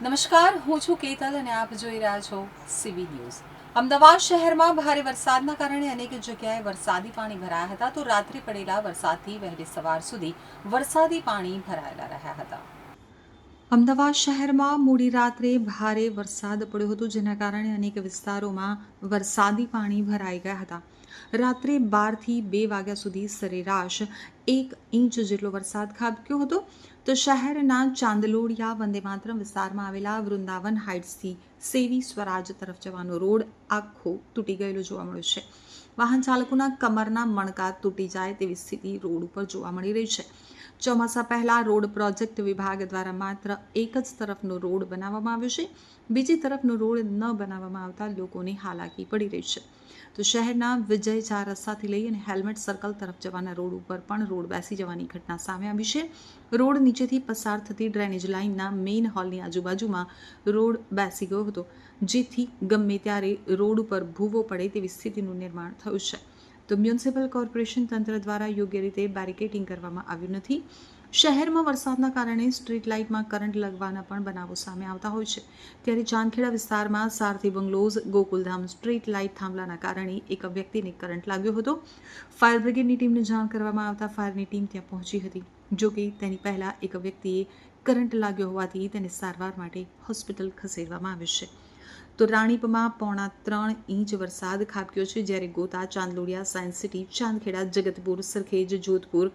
નમસ્કાર, હું છું કેતલ અને આપ જોઈ રહ્યા છો સીબી ન્યૂઝ. અમદાવાદ શહેરમાં ભારે વરસાદના કારણે અનેક જગ્યાએ વરસાદી પાણી ભરાયા હતા, તો રાત્રે પડેલા વરસાદથી વહેલી સવાર સુધી વરસાદી પાણી ભરાયેલા રહ્યા હતા. અમદાવાદ શહેરમાં મોડી રાત્રે ભારે વરસાદ પડ્યો હતો, જેના કારણે અનેક વિસ્તારોમાં વરસાદી પાણી ભરાઈ ગયા હતા. રાત્રે 12થી 2 વાગ્યા સુધી સરેરાશ 1 ઇંચ જેટલો વરસાદ ખાબક્યો હતો. તો શહેરના ચાંદલોડિયા વંદે માતરમ વિસ્તારમાં આવેલા વૃંદાવન હાઇટ્સથી સેવી સ્વરાજ તરફ જવાનો રોડ આખો તૂટી ગયેલો જોવા મળ્યો છે. વાહન ચાલકોના કમરના મણકા તૂટી જાય તેવી સ્થિતિ રોડ ઉપર જોવા મળી રહી છે. ચોમાસા પહેલા રોડ પ્રોજેક્ટ વિભાગ દ્વારા માત્ર એક જ તરફનો રોડ બનાવવામાં આવ્યો છે. બીજી તરફનો રોડ ન બનાવવામાં આવતા લોકોને હાલાકી પડી રહી છે. તો શહેરના વિજય 4 રસ્તાથી લઈ અને હેલ્મેટ સર્કલ તરફ જવાના રોડ ઉપર પણ રોડ બેસી જવાની ઘટના સામે આવી છે. રોડ નીચેથી પસાર થતી ડ્રેનેજ લાઇનના મેઇન હોલની આજુબાજુમાં રોડ બેસી ગયો હતો, જેથી ગમે ત્યારે રોડ ઉપર ભૂવો પડે તેવી સ્થિતિનું નિર્માણ થયું છે. તો મ્યુનિસિપલ કોર્પોરેશન તંત્ર દ્વારા યોગ્ય રીતે બેરિકેડિંગ કરવામાં આવ્યું નથી. શહેરમાં વરસાદના કારણે સ્ટ્રીટ લાઇટમાં કરંટ લગવાના પણ બનાવો સામે આવતા હોય છે. ત્યારે ચાંદખેડા વિસ્તારમાં સારથી બંગલોઝ ગોકુલધામ સ્ટ્રીટ લાઇટ થાંભલાના કારણે એક વ્યક્તિને કરંટ લાગ્યો હતો. ફાયર બ્રિગેડની ટીમને જાણ કરવામાં આવતા ફાયરની ટીમ ત્યાં પહોંચી હતી. જોકે તેની પહેલા એક વ્યક્તિએ કરંટ લાગ્યો હોવાથી તેને સારવાર માટે હોસ્પિટલ ખસેડવામાં આવ્યો છે. તો રાણીપમાં 3.25 ઇંચ વરસાદ ખાબક્યો છે, જ્યારે Gota, Chandlodiya, science city, Chandkheda, Jagatpur, Sarkhej, Jodhpur,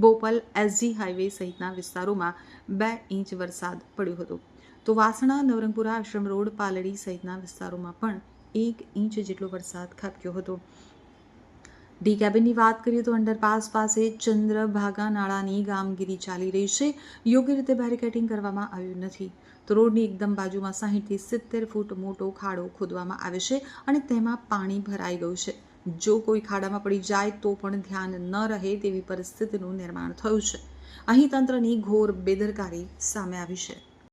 Bopal, SG highway સહિતના વિસ્તારોમાં 2 ઇંચ વરસાદ પડ્યો હતો. તો વાસણા, નવરંગપુરા, આશ્રમ રોડ, પાલડી સહિતના વિસ્તારોમાં પણ 1 ઇંચ જેટલો વરસાદ ખાબક્યો હતો. ડી કેબિનની વાત કરીએ તો અંડરપાસ પાસે ચંદ્રભાગા નાળાની કામગીરી ચાલી રહી છે. યોગ્ય રીતે બેરિકેડિંગ કરવામાં આવ્યું નથી. તો રોડની એકદમ બાજુમાં 60થી 70 ફૂટ મોટો ખાડો ખોદવામાં આવે છે અને તેમાં પાણી ભરાઈ ગયું છે. જો કોઈ ખાડામાં પડી જાય તો પણ ધ્યાન ન રહે તેવી પરિસ્થિતિનું નિર્માણ થયું છે. અહીં તંત્રની ઘોર બેદરકારી સામે આવી છે.